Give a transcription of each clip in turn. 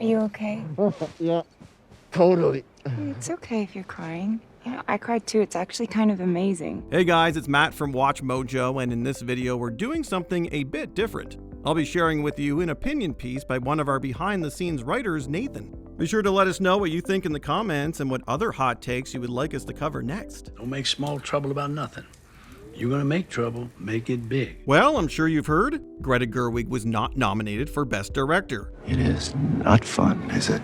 Are you okay? Yeah, totally. It's okay if you're crying. Yeah, I cried too. It's actually kind of amazing. Hey guys, it's Matt from WatchMojo, and in this video we're doing something a bit different. I'll be sharing with you an opinion piece by one of our behind-the-scenes writers, Nathan. Be sure to let us know what you think in the comments and what other hot takes you would like us to cover next. Don't make small trouble about nothing. You're gonna make trouble, make it big. Well, I'm sure you've heard, Greta Gerwig was not nominated for Best Director. It is not fun, is it?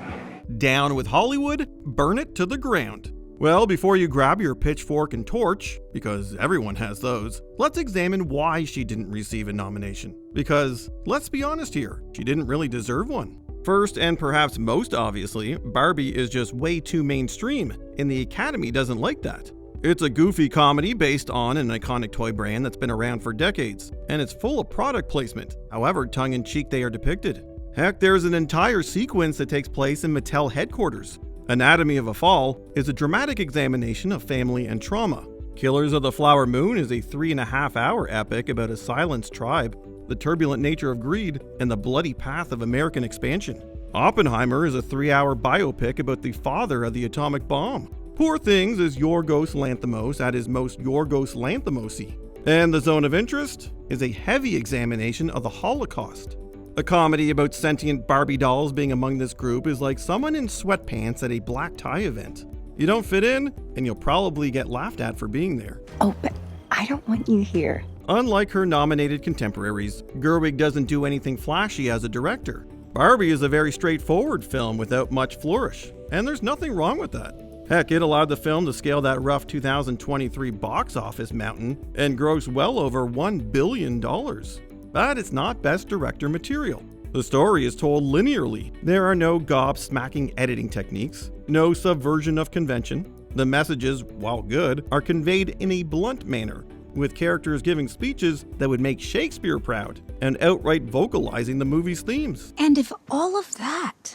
Down with Hollywood, burn it to the ground. Well, before you grab your pitchfork and torch, because everyone has those, let's examine why she didn't receive a nomination. Because, let's be honest here, she didn't really deserve one. First, and perhaps most obviously, Barbie is just way too mainstream, and the Academy doesn't like that. It's a goofy comedy based on an iconic toy brand that's been around for decades, and it's full of product placement, however tongue-in-cheek they are depicted. Heck, there's an entire sequence that takes place in Mattel headquarters. Anatomy of a Fall is a dramatic examination of family and trauma. Killers of the Flower Moon is a 3.5-hour epic about a silenced tribe, the turbulent nature of greed, and the bloody path of American expansion. Oppenheimer is a 3-hour biopic about the father of the atomic bomb. Poor Things is Yorgos Lanthimos at his most Yorgos Lanthimos-y. And The Zone of Interest is a heavy examination of the Holocaust. A comedy about sentient Barbie dolls being among this group is like someone in sweatpants at a black tie event. You don't fit in, and you'll probably get laughed at for being there. Oh, but I don't want you here. Unlike her nominated contemporaries, Gerwig doesn't do anything flashy as a director. Barbie is a very straightforward film without much flourish, and there's nothing wrong with that. Heck, it allowed the film to scale that rough 2023 box office mountain and gross well over $1 billion. But it's not Best Director material. The story is told linearly. There are no gobsmacking editing techniques, no subversion of convention. The messages, while good, are conveyed in a blunt manner, with characters giving speeches that would make Shakespeare proud and outright vocalizing the movie's themes. And if all of that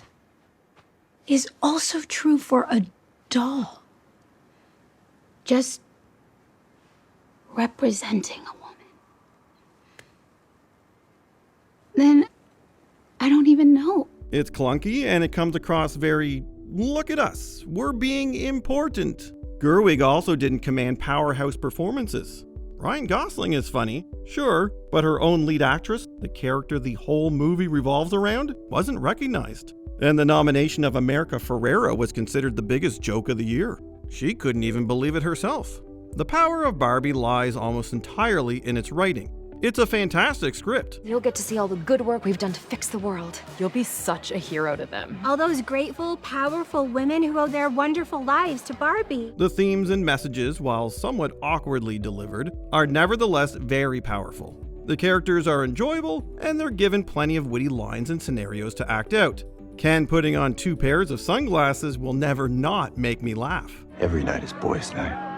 is also true for a doll, just representing a woman, then I don't even know. It's clunky and it comes across very, look at us, we're being important. Gerwig also didn't command powerhouse performances. Ryan Gosling is funny, sure, but her own lead actress, the character the whole movie revolves around, wasn't recognized. And the nomination of America Ferrera was considered the biggest joke of the year. She couldn't even believe it herself. The power of Barbie lies almost entirely in its writing. It's a fantastic script. You'll get to see all the good work we've done to fix the world. You'll be such a hero to them. All those grateful, powerful women who owe their wonderful lives to Barbie. The themes and messages, while somewhat awkwardly delivered, are nevertheless very powerful. The characters are enjoyable, and they're given plenty of witty lines and scenarios to act out. Ken putting on 2 pairs of sunglasses will never not make me laugh. Every night is boys' night.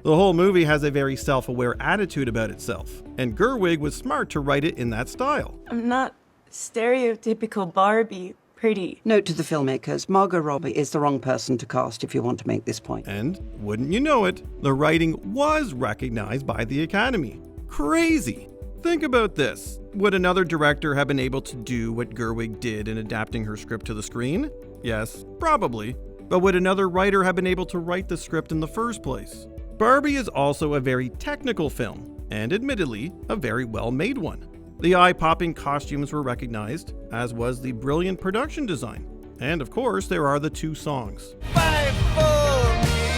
The whole movie has a very self-aware attitude about itself, and Gerwig was smart to write it in that style. I'm not stereotypical Barbie pretty. Note to the filmmakers, Margot Robbie is the wrong person to cast if you want to make this point. And, wouldn't you know it, the writing was recognized by the Academy. Crazy! Think about this. Would another director have been able to do what Gerwig did in adapting her script to the screen? Yes, probably. But would another writer have been able to write the script in the first place? Barbie is also a very technical film, and admittedly, a very well-made one. The eye-popping costumes were recognized, as was the brilliant production design. And of course, there are the 2 songs. Fight for me,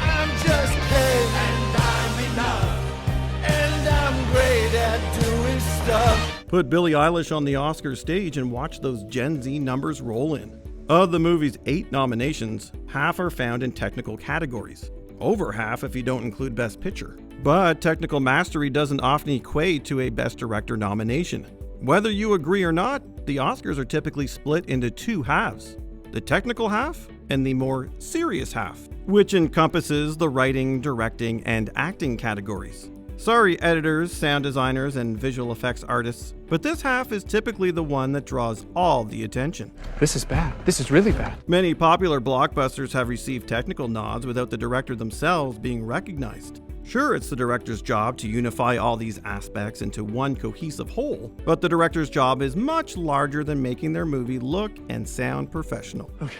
I'm just paid, and I'm enough, and I'm great at doing stuff. Put Billie Eilish on the Oscars stage and watch those Gen Z numbers roll in. Of the movie's 8 nominations, half are found in technical categories. Over half if you don't include Best Picture. But technical mastery doesn't often equate to a Best Director nomination. Whether you agree or not, the Oscars are typically split into 2 halves. The technical half and the more serious half, which encompasses the writing, directing, and acting categories. Sorry, editors, sound designers, and visual effects artists, but this half is typically the one that draws all the attention. This is bad. This is really bad. Many popular blockbusters have received technical nods without the director themselves being recognized. Sure, it's the director's job to unify all these aspects into one cohesive whole, but the director's job is much larger than making their movie look and sound professional. Okay,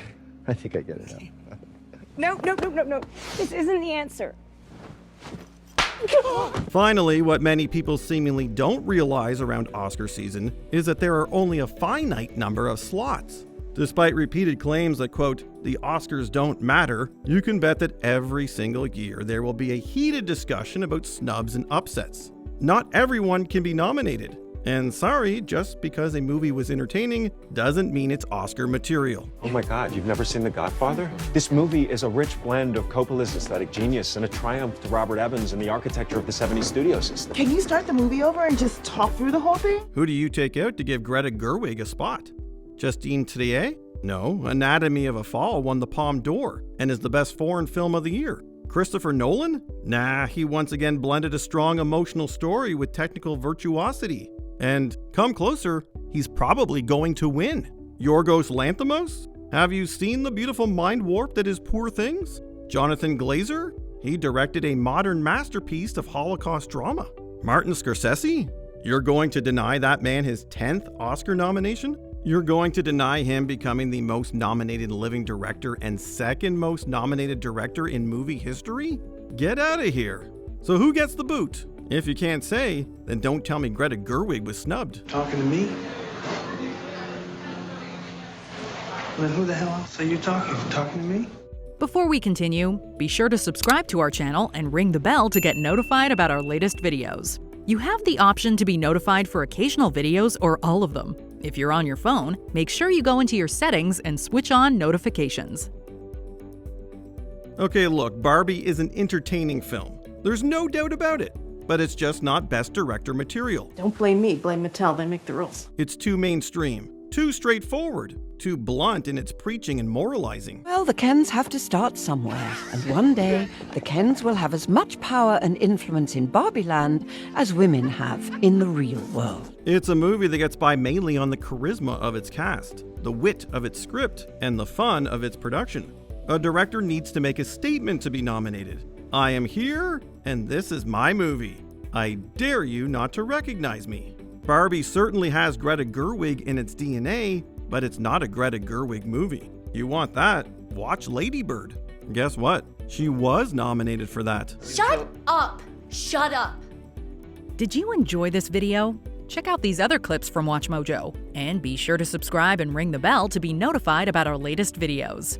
I think I get it now. No. This isn't the answer. Finally, what many people seemingly don't realize around Oscar season is that there are only a finite number of slots. Despite repeated claims that, quote, the Oscars don't matter, you can bet that every single year there will be a heated discussion about snubs and upsets. Not everyone can be nominated. And sorry, just because a movie was entertaining doesn't mean it's Oscar material. Oh my God, you've never seen The Godfather? This movie is a rich blend of Coppola's aesthetic genius and a triumph to Robert Evans and the architecture of the 70s studio system. Can you start the movie over and just talk through the whole thing? Who do you take out to give Greta Gerwig a spot? Justine Triet? No, Anatomy of a Fall won the Palme d'Or and is the best foreign film of the year. Christopher Nolan? Nah, he once again blended a strong emotional story with technical virtuosity. And come closer, he's probably going to win. Yorgos Lanthimos? Have you seen the beautiful mind warp that is Poor Things? Jonathan Glazer? He directed a modern masterpiece of Holocaust drama. Martin Scorsese? You're going to deny that man his 10th Oscar nomination? You're going to deny him becoming the most nominated living director and second most nominated director in movie history? Get out of here. So who gets the boot? If you can't say, then don't tell me Greta Gerwig was snubbed. Talking to me? Then who the hell else are you talking to? Talking to me? Before we continue, be sure to subscribe to our channel and ring the bell to get notified about our latest videos. You have the option to be notified for occasional videos or all of them. If you're on your phone, make sure you go into your settings and switch on notifications. Okay, look, Barbie is an entertaining film. There's no doubt about it. But it's just not best director material. Don't blame me, blame Mattel, they make the rules. It's too mainstream, too straightforward, too blunt in its preaching and moralizing. Well, the Kens have to start somewhere, and one day the Kens will have as much power and influence in Barbie Land as women have in the real world. It's a movie that gets by mainly on the charisma of its cast, the wit of its script, and the fun of its production. A director needs to make a statement to be nominated. I am here, and this is my movie. I dare you not to recognize me. Barbie certainly has Greta Gerwig in its DNA, but it's not a Greta Gerwig movie. You want that? Watch Lady Bird. Guess what? She was nominated for that. Shut up! Shut up! Did you enjoy this video? Check out these other clips from WatchMojo, and be sure to subscribe and ring the bell to be notified about our latest videos.